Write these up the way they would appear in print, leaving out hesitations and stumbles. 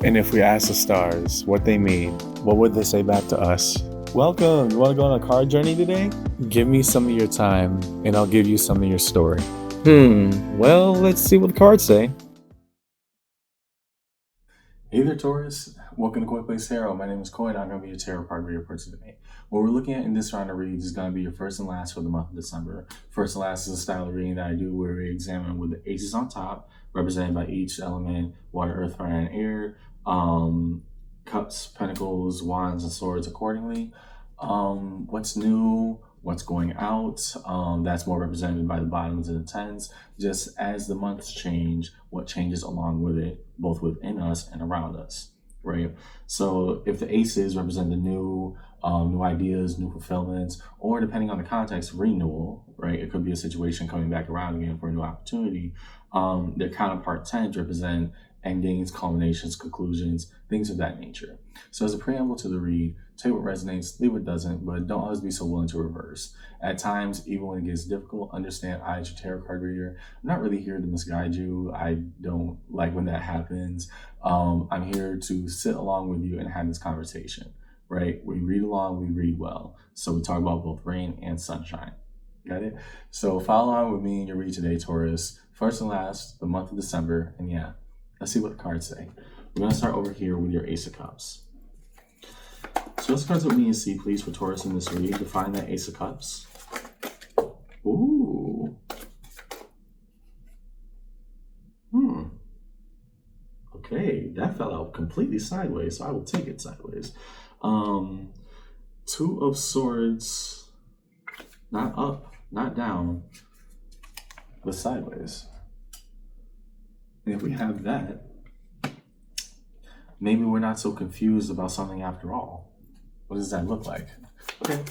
And if we ask the stars what they mean, what would they say back to us? Welcome. You want to go on a card journey today? Give me some of your time, and I'll give you some of your story. Well, let's see what the cards say. Hey there, Taurus. Welcome to Quick Place Tarot. My name is Coy, and I'm going to be your tarot card reader for today. What we're looking at in this round of reads is going to be your first and last for the month of December. First and last is a style of reading that I do where we examine with the aces on top, represented by each element: water, earth, fire, and air. Cups, pentacles, wands, and swords accordingly. What's new, what's going out, that's more represented by the bottoms and the tens. Just as the months change, what changes along with it, both within us and around us, right? So if the aces represent the new ideas, new fulfillments, or depending on the context, renewal, right? It could be a situation coming back around again for a new opportunity. Their counterpart tens represent endings, culminations, conclusions, things of that nature. So as a preamble to the read, take what resonates, leave what doesn't, but don't always be so willing to reverse. At times, even when it gets difficult, understand I, as your tarot card reader, I'm not really here to misguide you. I don't like when that happens. I'm here to sit along with you and have this conversation, right? We read along, we read well. So we talk about both rain and sunshine. Got it? So follow along with me in your read today, Taurus. First and last, the month of December, and yeah, let's see what the cards say. We're going to start over here with your Ace of Cups. So let's cards with me and see, please, for Taurus in this read. Define that Ace of Cups. Ooh. Okay, that fell out completely sideways, so I will take it sideways. Two of Swords, not up, not down, but sideways. And if we have that, maybe we're not so confused about something after all. What does that look like? Okay.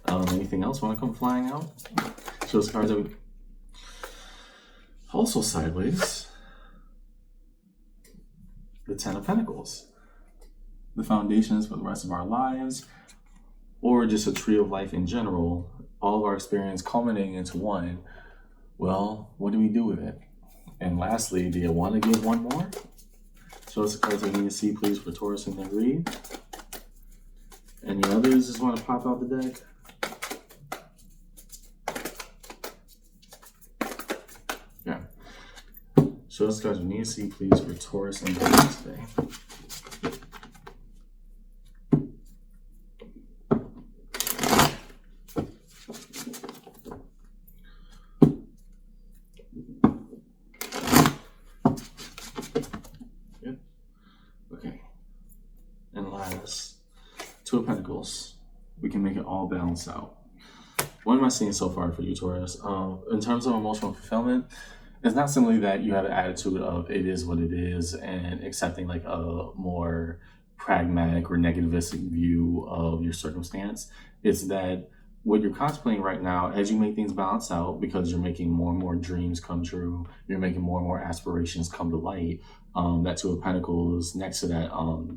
Anything else want to come flying out? Show us cards that we... Also sideways, the Ten of Pentacles. The foundations for the rest of our lives, or just a tree of life in general, all of our experience culminating into one. Well, what do we do with it? And lastly, do you want to give one more? Show us the cards I need to see, please, for Taurus in their read. Any others just want to pop out the deck? Yeah. Show us the cards we need to see, please, for Taurus in their read today. Two of Pentacles. We can make it all balance out. What am I seeing so far for you, Taurus? In terms of emotional fulfillment, it's not simply that you have an attitude of it is what it is and accepting like a more pragmatic or negativistic view of your circumstance. It's that what you're contemplating right now, as you make things balance out, because you're making more and more dreams come true, you're making more and more aspirations come to light, that Two of Pentacles next to that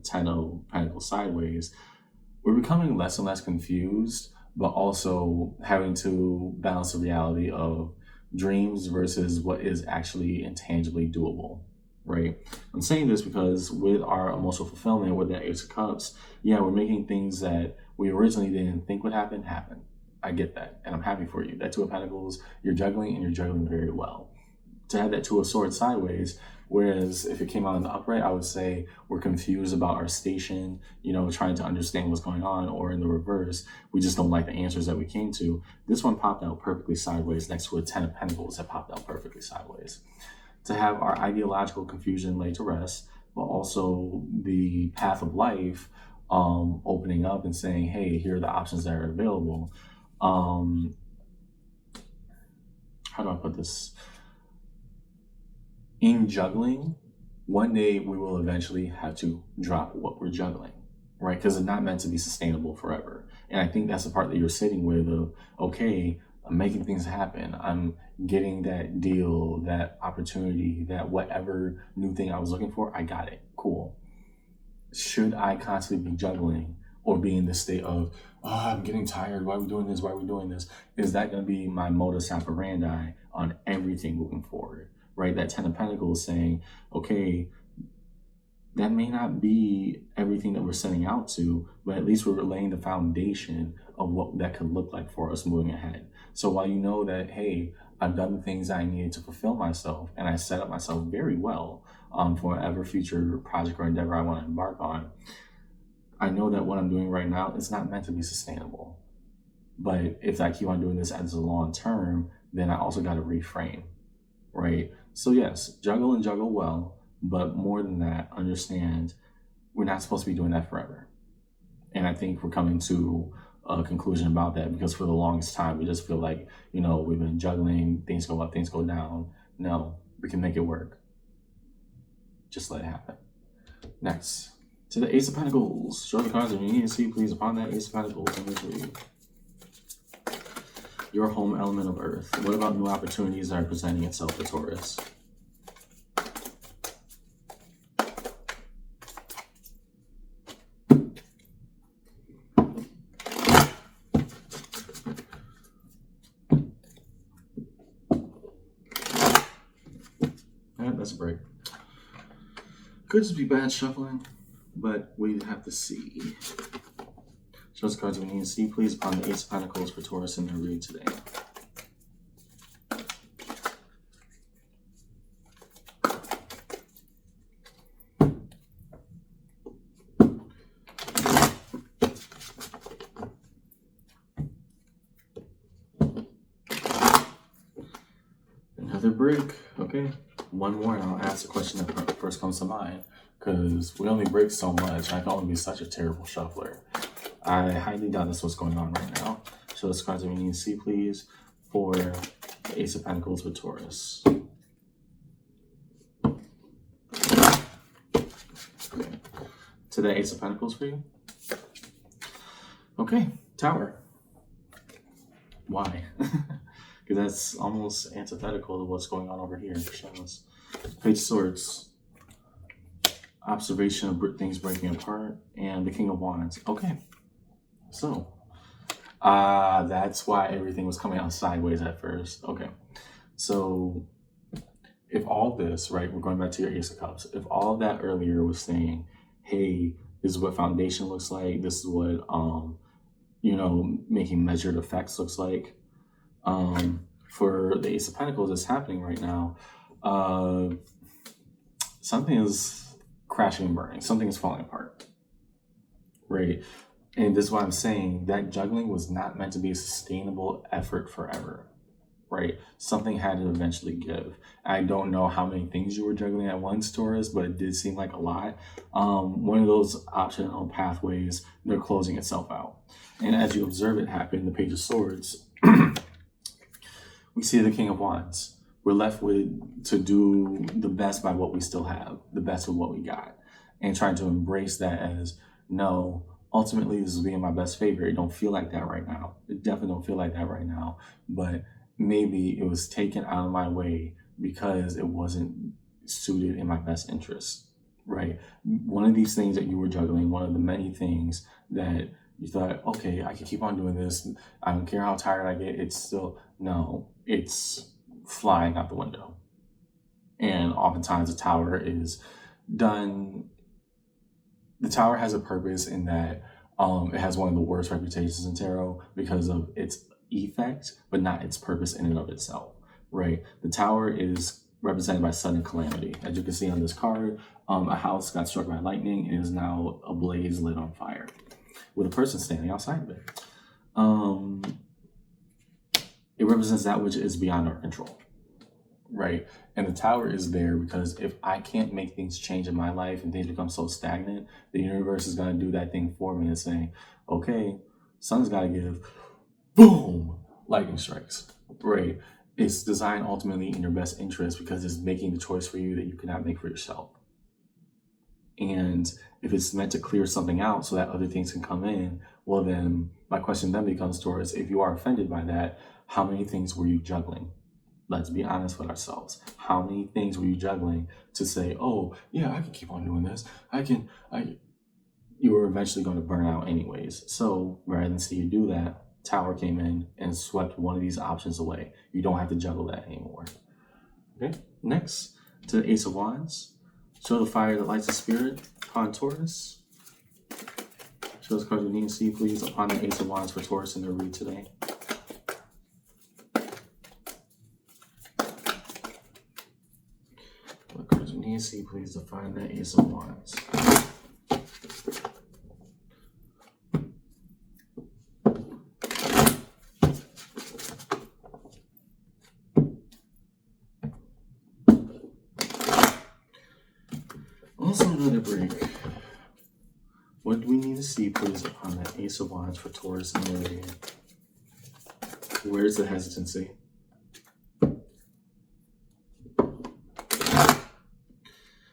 Ten of Pentacles sideways, we're becoming less and less confused, but also having to balance the reality of dreams versus what is actually intangibly doable, right? I'm saying this because with our emotional fulfillment, with that Ace of Cups, yeah, we're making things that we originally didn't think would happen. I get that, and I'm happy for you. That Two of Pentacles, you're juggling, and you're juggling very well. To have that Two of Swords sideways, whereas if it came out in the upright, I would say we're confused about our station, trying to understand what's going on, or in the reverse, we just don't like the answers that we came to. This one popped out perfectly sideways next to a Ten of Pentacles that popped out perfectly sideways. To have our ideological confusion laid to rest, but also the path of life opening up and saying, hey, here are the options that are available. How do I put this? In juggling, one day we will eventually have to drop what we're juggling, right? Because it's not meant to be sustainable forever. And I think that's the part that you're sitting with of, okay, I'm making things happen. I'm getting that deal, that opportunity, that whatever new thing I was looking for, I got it. Cool. Should I constantly be juggling or be in this state of, I'm getting tired. Why are we doing this? Why are we doing this? Is that going to be my modus operandi on everything moving forward? Right? That Ten of Pentacles saying, okay, that may not be everything that we're setting out to, but at least we're laying the foundation of what that could look like for us moving ahead. So while you know that, hey, I've done the things I needed to fulfill myself, and I set up myself very well for whatever future project or endeavor I want to embark on, I know that what I'm doing right now is not meant to be sustainable. But if I keep on doing this as a long term, then I also got to reframe, right? So yes, juggle and juggle well, but more than that, understand we're not supposed to be doing that forever. And I think we're coming to a conclusion about that, because for the longest time, we just feel like, we've been juggling, things go up, things go down. No, we can make it work. Just let it happen. Next, to the Ace of Pentacles. Show the cards that you need to see, please, upon that Ace of Pentacles. Your home element of Earth. What about new opportunities that are presenting itself for Taurus? That's a break. Could just be bad shuffling, but we have to see. Show us cards we need to see, please, upon the Ace of Pentacles for Taurus in their read today. Another break. Okay, one more, and I'll ask the question that first comes to mind, because we only break so much. I can only be such a terrible shuffler. I highly doubt that's what's going on right now. Show us cards that we need to see, please, for the Ace of Pentacles with Taurus. Okay. To the Ace of Pentacles for you. Okay, Tower. Why? Because that's almost antithetical to what's going on over here. Show us. Page of Swords. Observation of things breaking apart. And the King of Wands. Okay. So, that's why everything was coming out sideways at first. Okay. So, if all this, right, we're going back to your Ace of Cups. If all of that earlier was saying, hey, this is what foundation looks like. This is what, making measured effects looks like. For the Ace of Pentacles that's happening right now, something is crashing and burning. Something is falling apart, right? And this is why I'm saying that juggling was not meant to be a sustainable effort forever, right? Something had to eventually give. I don't know how many things you were juggling at once, Taurus, but it did seem like a lot. One of those optional pathways, they're closing itself out. And as you observe it happen, the Page of Swords, we see the King of Wands. We're left with to do the best by what we still have, the best of what we got, and trying to embrace that as, no, ultimately this is being my best favor. It don't feel like that right now. It definitely don't feel like that right now, but maybe it was taken out of my way because it wasn't suited in my best interest, right? One of these things that you were juggling, one of the many things that you thought, okay, I can keep on doing this. I don't care how tired I get. It's still, no, it's flying out the window. And oftentimes the Tower is done. The Tower has a purpose in that it has one of the worst reputations in tarot because of its effect, but not its purpose in and of itself, right? The Tower is represented by sudden calamity. As you can see on this card, a house got struck by lightning and is now ablaze, lit on fire, with a person standing outside of it. It represents that which is beyond our control, right? And the Tower is there because if I can't make things change in my life and things become so stagnant, the universe is going to do that thing for me and say, okay, sun's got to give, boom, lightning strikes, right? It's designed ultimately in your best interest because it's making the choice for you that you cannot make for yourself. And if it's meant to clear something out so that other things can come in, well then my question then becomes towards, if you are offended by that, how many things were you juggling? Let's be honest with ourselves. How many things were you juggling to say, oh yeah, I can keep on doing this. You were eventually going to burn out anyways. So rather than see you do that, Tower came in and swept one of these options away. You don't have to juggle that anymore. Okay, next to the Ace of Wands. Show the fire that lights the spirit upon Taurus. Show us cards we need to see, please, upon the Ace of Wands for Taurus in their read today. What cards we need to see, please, to find that Ace of Wands. Also another break. What do we need to see, please, upon that Ace of Wands for Taurus and their read? Where's the hesitancy?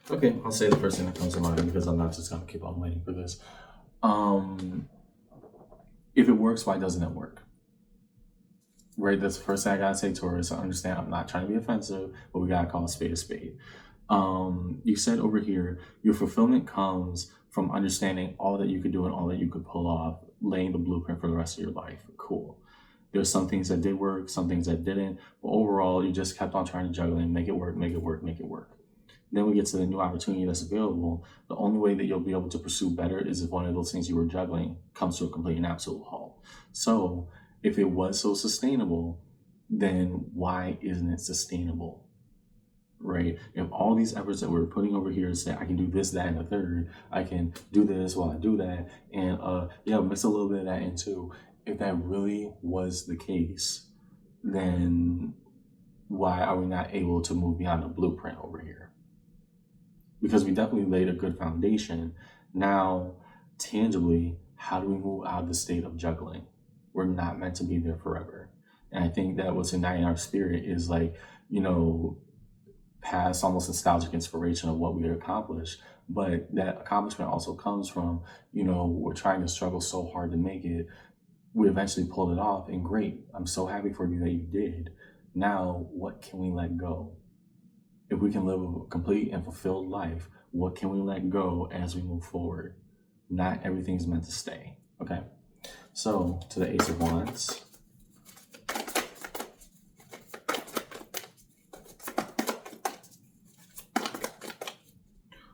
Okay, I'll say the first thing that comes to mind because I'm not just gonna keep on waiting for this. If it works, why doesn't it work? Right, that's the first thing I gotta say, Taurus. I understand I'm not trying to be offensive, but we gotta call a spade a spade. You said over here, your fulfillment comes from understanding all that you could do and all that you could pull off, laying the blueprint for the rest of your life. Cool. There's some things that did work, some things that didn't, but overall, you just kept on trying to juggle and make it work, make it work, make it work. Then we get to the new opportunity that's available. The only way that you'll be able to pursue better is if one of those things you were juggling comes to a complete and absolute halt. So if it was so sustainable, then why isn't it sustainable? Right? If all these efforts that we're putting over here say, I can do this, that, and the third, I can do this while I do that, and mix a little bit of that in too. If that really was the case, then why are we not able to move beyond the blueprint over here? Because we definitely laid a good foundation. Now, tangibly, how do we move out of the state of juggling? We're not meant to be there forever. And I think that what's igniting our spirit is like, past almost nostalgic inspiration of what we accomplished. But that accomplishment also comes from, we're trying to struggle so hard to make it. We eventually pulled it off, and great. I'm so happy for you that you did. Now, what can we let go? If we can live a complete and fulfilled life, what can we let go as we move forward? Not everything's meant to stay, okay? So, to the Ace of Wands.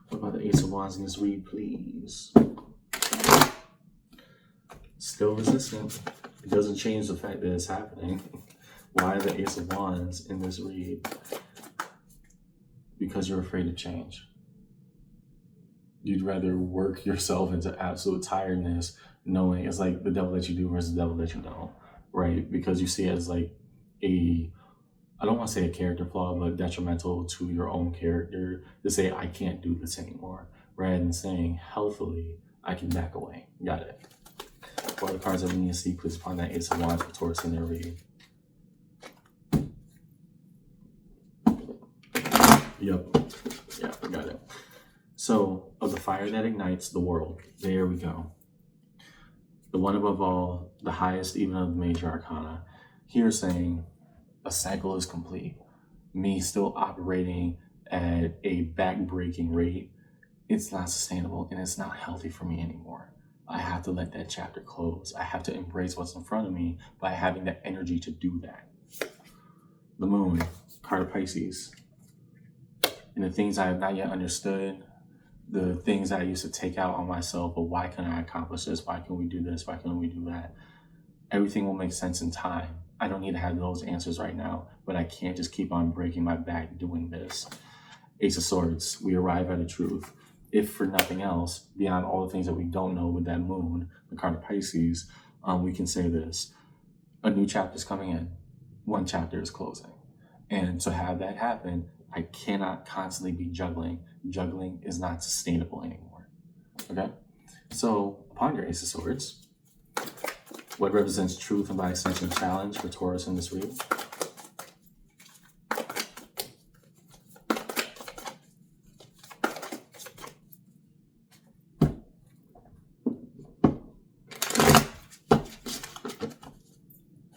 What about the Ace of Wands in this read, please? Still resistant. It doesn't change the fact that it's happening. Why the Ace of Wands in this read? Because you're afraid of change. You'd rather work yourself into absolute tiredness, knowing it's like the devil that you do versus the devil that you don't, right? Because you see it as like I don't want to say a character flaw, but detrimental to your own character to say, I can't do this anymore, rather than saying healthily, I can back away. Got it. What are the cards that we need to see, please, upon that Ace of Wands for Taurus in their read? Yep, got it. So, of the fire that ignites the world, there we go. The one above all, the highest even of the major arcana. Here saying, a cycle is complete. Me still operating at a back-breaking rate, it's not sustainable and it's not healthy for me anymore. I have to let that chapter close. I have to embrace what's in front of me by having the energy to do that. The moon, card of Pisces. And the things I have not yet understood, the things I used to take out on myself, but why can't I accomplish this? Why can't we do this? Why can't we do that? Everything will make sense in time. I don't need to have those answers right now, but I can't just keep on breaking my back doing this. Ace of Swords, we arrive at a truth. If for nothing else, beyond all the things that we don't know with that moon, the card of Pisces, we can say this. A new chapter is coming in. One chapter is closing. And to have that happen, I cannot constantly be juggling. Juggling is not sustainable anymore. Okay? So, upon your Ace of Swords, what represents truth and by extension challenge for Taurus in this read?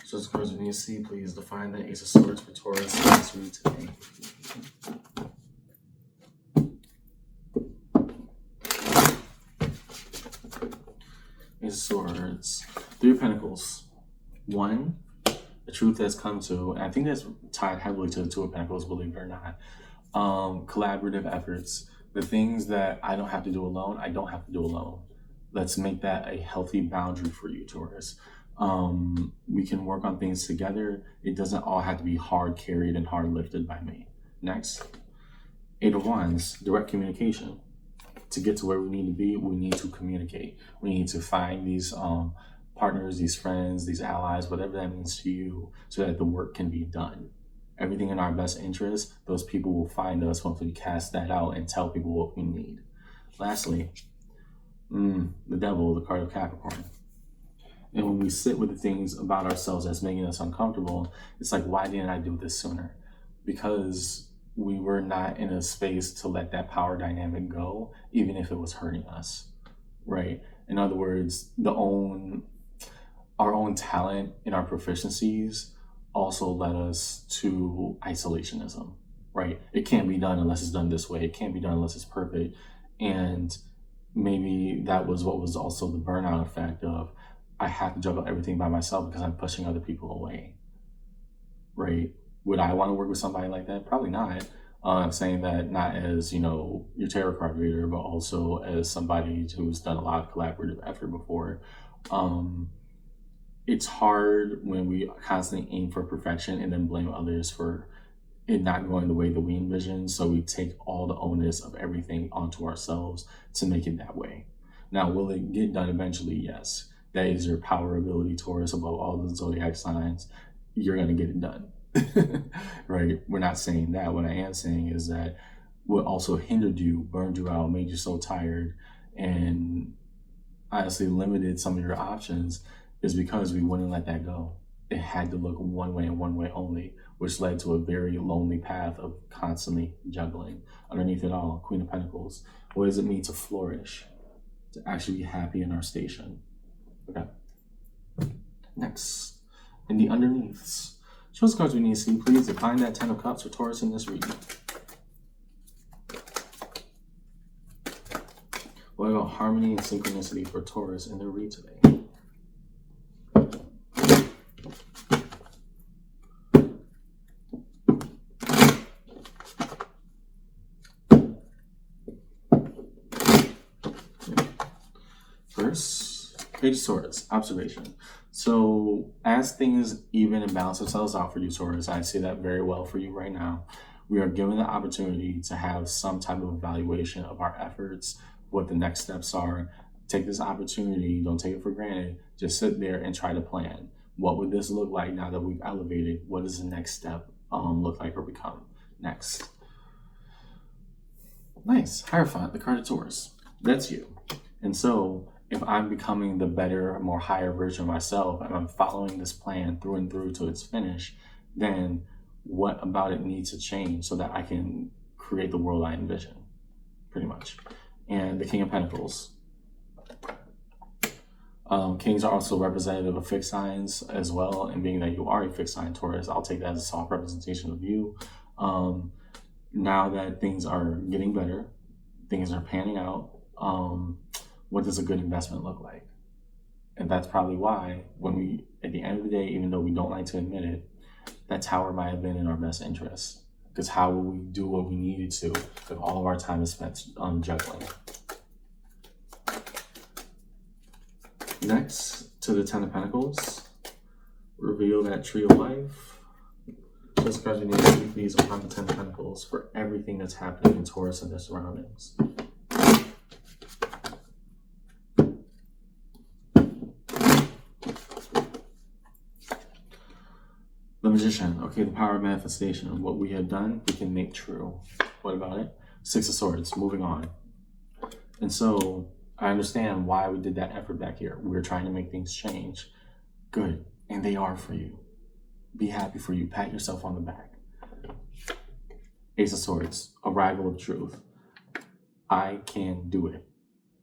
So, as cards we need to see, please define the Ace of Swords for Taurus in this read today. Ace of Swords, Three of Pentacles. One, the truth that's come to, and I think that's tied heavily to the Two of Pentacles, believe it or not. Collaborative efforts The things that I don't have to do alone, I don't have to do alone. Let's make that a healthy boundary for you, Taurus. We can work on things together. It doesn't all have to be hard carried and hard lifted by me. Next, Eight of Wands, direct communication. To get to where we need to be, we need to communicate. We need to find these partners, these friends, these allies, whatever that means to you, so that the work can be done. Everything in our best interest, those people will find us once we cast that out and tell people what we need. Lastly, the Devil, the card of Capricorn. And when we sit with the things about ourselves that's making us uncomfortable, it's like, why didn't I do this sooner? Because we were not in a space to let that power dynamic go, even if it was hurting us, right? In other words, our own talent and our proficiencies also led us to isolationism, right? It can't be done unless it's done this way. It can't be done unless it's perfect. And maybe that was what was also the burnout effect of, I have to juggle everything by myself because I'm pushing other people away, right? Would I want to work with somebody like that? Probably not. I'm saying that not as, your tarot card reader, but also as somebody who's done a lot of collaborative effort before. It's hard when we constantly aim for perfection and then blame others for it not going the way that we envision. So we take all the onus of everything onto ourselves to make it that way. Now, will it get done eventually? Yes. That is your power ability, Taurus, above all the zodiac signs. You're going to get it done. Right? We're not saying that. What I am saying is that what also hindered you, burned you out, made you so tired, and honestly limited some of your options is because we wouldn't let that go. It had to look one way and one way only, which led to a very lonely path of constantly juggling. Underneath it all, Queen of Pentacles. What does it mean to flourish? To actually be happy in our station. Okay. Next, in the underneaths. Show us cards we need to see. Please define that 10 of Cups for Taurus in this reading. What about harmony and synchronicity for Taurus in their read today? First, Page of Swords, observation. So as things even and balance themselves out for you, Taurus, I see that very well for you right now. We are given the opportunity to have some type of evaluation of our efforts, what the next steps are. Take this opportunity, don't take it for granted. Just sit there and try to plan. What would this look like now that we've elevated? What does the next step look like or become? Next. Nice. Hierophant, the card of Taurus. That's you. And so if I'm becoming the better, more higher version of myself, and I'm following this plan through and through to its finish, then what about it needs to change so that I can create the world I envision, pretty much. And the King of Pentacles. Kings are also representative of fixed signs as well, and being that you are a fixed sign, Taurus, I'll take that as a soft representation of you. Now that things are getting better, things are panning out, what does a good investment look like? And that's probably why when we, at the end of the day, even though we don't like to admit it, that tower might have been in our best interest. Because how will we do what we needed to if all of our time is spent juggling? Next, to the 10 of Pentacles. Reveal that Tree of Life. Just because we need to keep these upon the 10 of Pentacles for everything that's happening in Taurus and their surroundings. The Magician. Okay, the power of manifestation. What we have done, we can make true. What about it? Six of Swords. Moving on. And so I understand why we did that effort back here. We're trying to make things change. Good. And they are for you. Be happy for you. Pat yourself on the back. Ace of Swords. Arrival of truth. I can do it.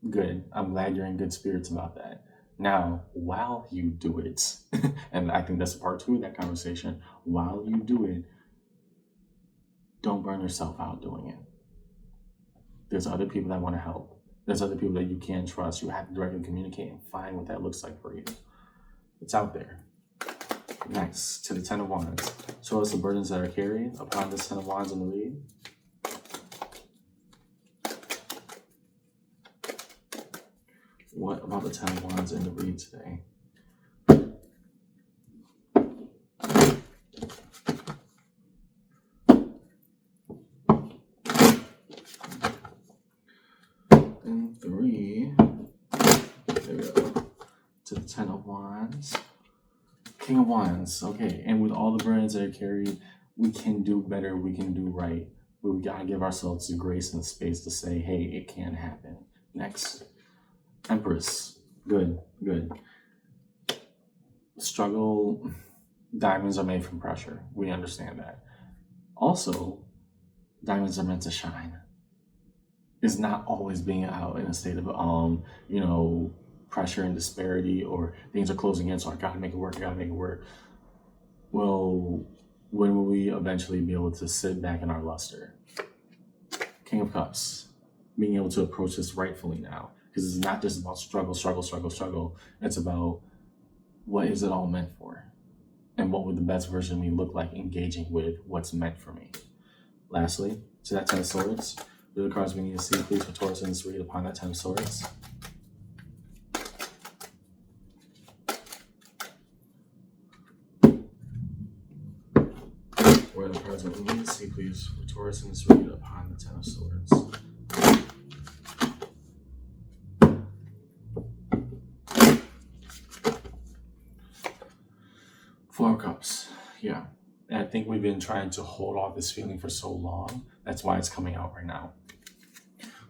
Good. I'm glad you're in good spirits about that. Now, while you do it, and I think that's part 2 of that conversation, while you do it, don't burn yourself out doing it. There's other people that want to help. There's other people that you can trust. You have to directly communicate and find what that looks like for you. It's out there. Next, to the 10 of Wands. Show us the burdens that are carried upon this 10 of Wands in the read. What about the 10 of Wands in the read today? And 3. There we go. To the 10 of Wands. King of Wands. Okay, and with all the burdens that are carried, we can do better, we can do right. But we gotta give ourselves the grace and the space to say, hey, it can happen. Next. Empress. Good. Struggle. Diamonds are made from pressure. We understand that. Also, diamonds are meant to shine. It's not always being out in a state of pressure and disparity, or things are closing in, so I gotta make it work. Well, when will we eventually be able to sit back in our luster? King of Cups. Being able to approach this rightfully now. Because it's not just about struggle. It's about what is it all meant for? And what would the best version of me look like engaging with what's meant for me? Lastly, to that 10 of Swords, what are the cards we need to see, please, for Taurus in this read upon that 10 of Swords? What are the cards that we need to see, please, for Taurus in this read upon the 10 of Swords? Four of Cups. Yeah. And I think we've been trying to hold off this feeling for so long. That's why it's coming out right now.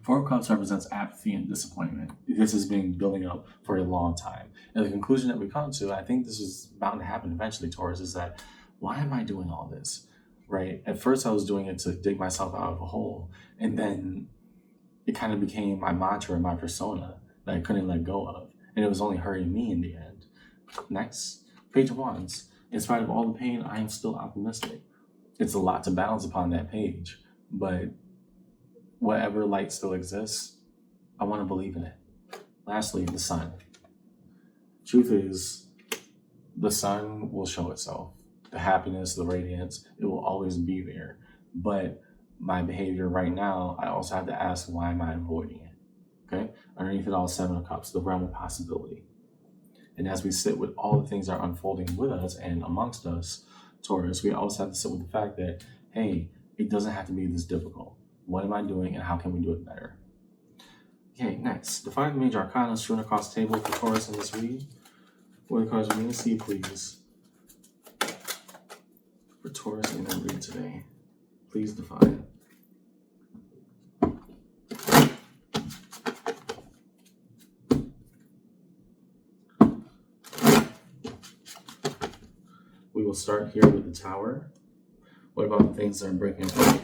Four of Cups represents apathy and disappointment. This has been building up for a long time. And the conclusion that we come to, I think this is bound to happen eventually, Taurus, is that why am I doing all this? Right? At first I was doing it to dig myself out of a hole. And then it kind of became my mantra and my persona that I couldn't let go of. And it was only hurting me in the end. Next, Page of Wands. In spite of all the pain, I am still optimistic. It's a lot to balance upon that page, but whatever light still exists, I want to believe in it. Lastly, the sun. Truth is, the sun will show itself. The happiness, the radiance, it will always be there. But my behavior right now, I also have to ask, why am I avoiding it? Okay? Underneath it all, 7 of Cups, the realm of possibility. And as we sit with all the things that are unfolding with us and amongst us, Taurus, we also have to sit with the fact that, hey, it doesn't have to be this difficult. What am I doing and how can we do it better? Okay, next. Define the major arcana strewn across the table for Taurus in this read. What are the cards we need to see, please, for Taurus in the read today? Please define. We will start here with the Tower. What about the things that are breaking apart?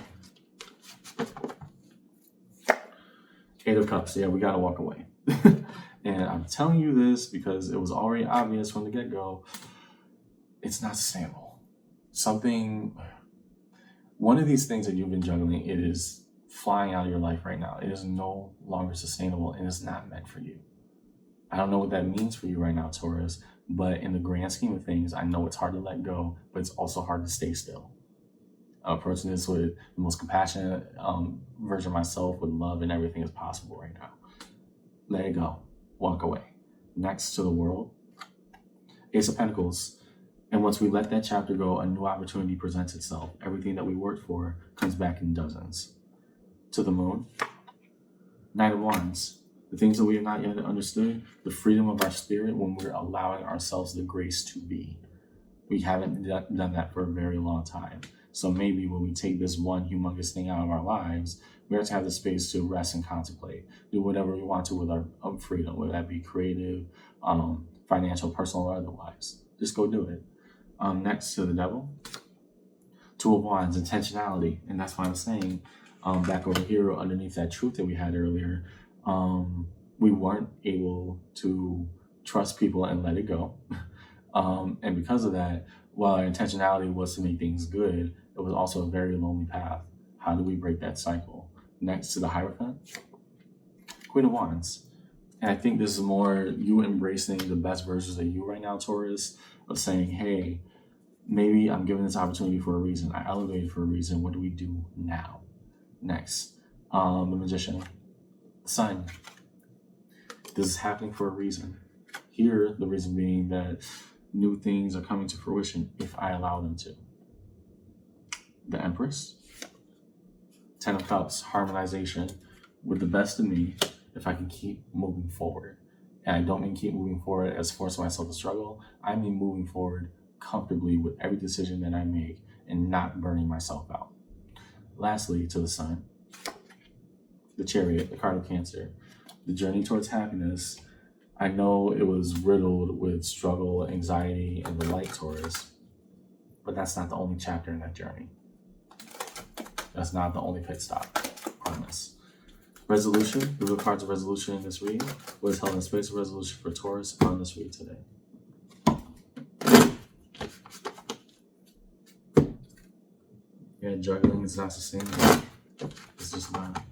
8 of Cups. Yeah, we gotta walk away. And I'm telling you this because it was already obvious from the get-go. It's not sustainable. One of these things that you've been juggling, it is flying out of your life right now. It is no longer sustainable and it's not meant for you. I don't know what that means for you right now, Taurus, but in the grand scheme of things, I know it's hard to let go, but it's also hard to stay still. I'm approaching this with the most compassionate version of myself, with love and everything is possible right now. Let it go. Walk away. Next, to the World. Ace of Pentacles. And once we let that chapter go, a new opportunity presents itself. Everything that we worked for comes back in dozens. To the Moon. Knight of Wands. The things that we have not yet understood, the freedom of our spirit when we're allowing ourselves the grace to be. We haven't done that for a very long time. So maybe when we take this one humongous thing out of our lives, we have to have the space to rest and contemplate, do whatever we want to with our freedom, whether that be creative, financial, personal, or otherwise. Just go do it. Next, to the Devil. 2 of Wands, intentionality. And that's why I'm saying, back over here underneath that truth that we had earlier, we weren't able to trust people and let it go. And because of that, while our intentionality was to make things good, it was also a very lonely path. How do we break that cycle? Next, to the Hierophant. Queen of Wands. And I think this is more you embracing the best versions of you right now, Taurus, of saying, hey, maybe I'm given this opportunity for a reason. I elevated for a reason. What do we do now? Next, the Magician. Sun. This is happening for a reason. Here, the reason being that new things are coming to fruition if I allow them to. The Empress, Ten of Cups, harmonization with the best of me if I can keep moving forward. And I don't mean keep moving forward as forcing myself to struggle. I mean moving forward comfortably with every decision that I make and not burning myself out. Lastly, to the Sun, the Chariot, the card of Cancer, the journey towards happiness. I know it was riddled with struggle, anxiety, and the light, Taurus, but that's not the only chapter in that journey. That's not the only pit stop, I promise. Resolution, the real cards of resolution in this read. What is held in space of resolution for Taurus on this read today? Yeah, juggling is not sustainable. It's just not.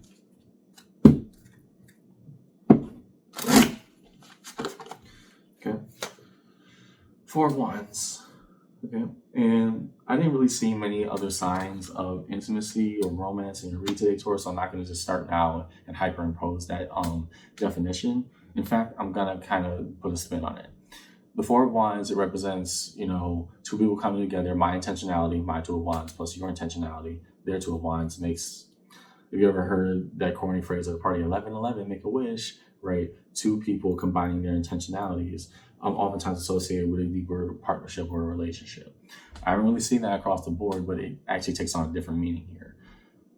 Okay. Four of Wands. Okay. And I didn't really see many other signs of intimacy or romance in your read today, Taurus, so I'm not going to just start now and hyperimpose that definition. In fact, I'm going to kind of put a spin on it. The Four of Wands, it represents, two people coming together, my intentionality, my Two of Wands, plus your intentionality, their Two of Wands makes, have you ever heard that corny phrase at the party, 11-11, make a wish, right? Two people combining their intentionalities, oftentimes associated with a deeper partnership or a relationship. I haven't really seen that across the board, but it actually takes on a different meaning here.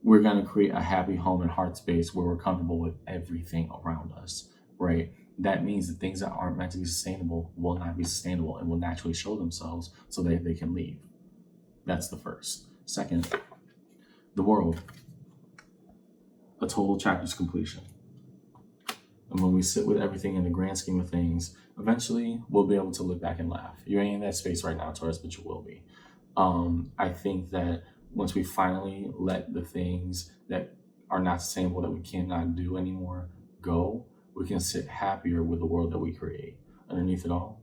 We're going to create a happy home and heart space where we're comfortable with everything around us, right? That means that things that aren't meant to be sustainable will not be sustainable and will naturally show themselves so that they can leave. That's the first. Second, the World, a total chapter's completion. And when we sit with everything in the grand scheme of things, eventually we'll be able to look back and laugh. You ain't in that space right now, Taurus, but you will be. I think that once we finally let the things that are not sustainable, that we cannot do anymore, go, we can sit happier with the world that we create. Underneath it all,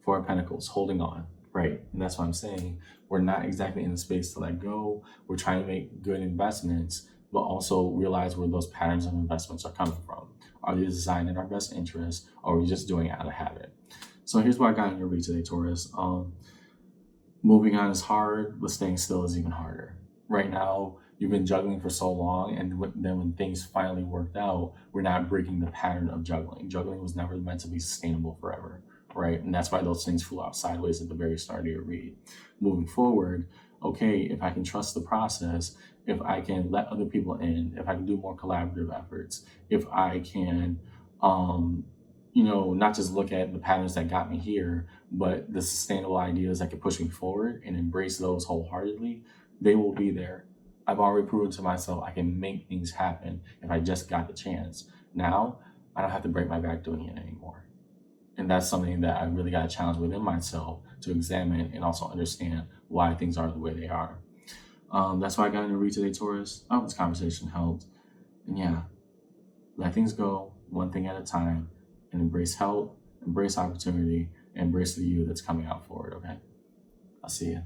Four of Pentacles, holding on, right? And that's what I'm saying. We're not exactly in the space to let go. We're trying to make good investments, but also realize where those patterns of investments are coming from. Are they designed in our best interest, or are we just doing it out of habit? So here's what I got in your read today, Taurus. Moving on is hard, but staying still is even harder. Right now, you've been juggling for so long, and then when things finally worked out, we're not breaking the pattern of juggling. Juggling was never meant to be sustainable forever, right? And that's why those things flew out sideways at the very start of your read. Moving forward, okay, if I can trust the process, if I can let other people in, if I can do more collaborative efforts, if I can, not just look at the patterns that got me here, but the sustainable ideas that can push me forward and embrace those wholeheartedly, they will be there. I've already proven to myself I can make things happen if I just got the chance. Now, I don't have to break my back doing it anymore. And that's something that I really got to challenge within myself to examine and also understand why things are the way they are. That's why I got into read today, Taurus. I hope this conversation helped. And yeah, let things go one thing at a time and embrace help, embrace opportunity, and embrace the you that's coming out forward, okay? I'll see you.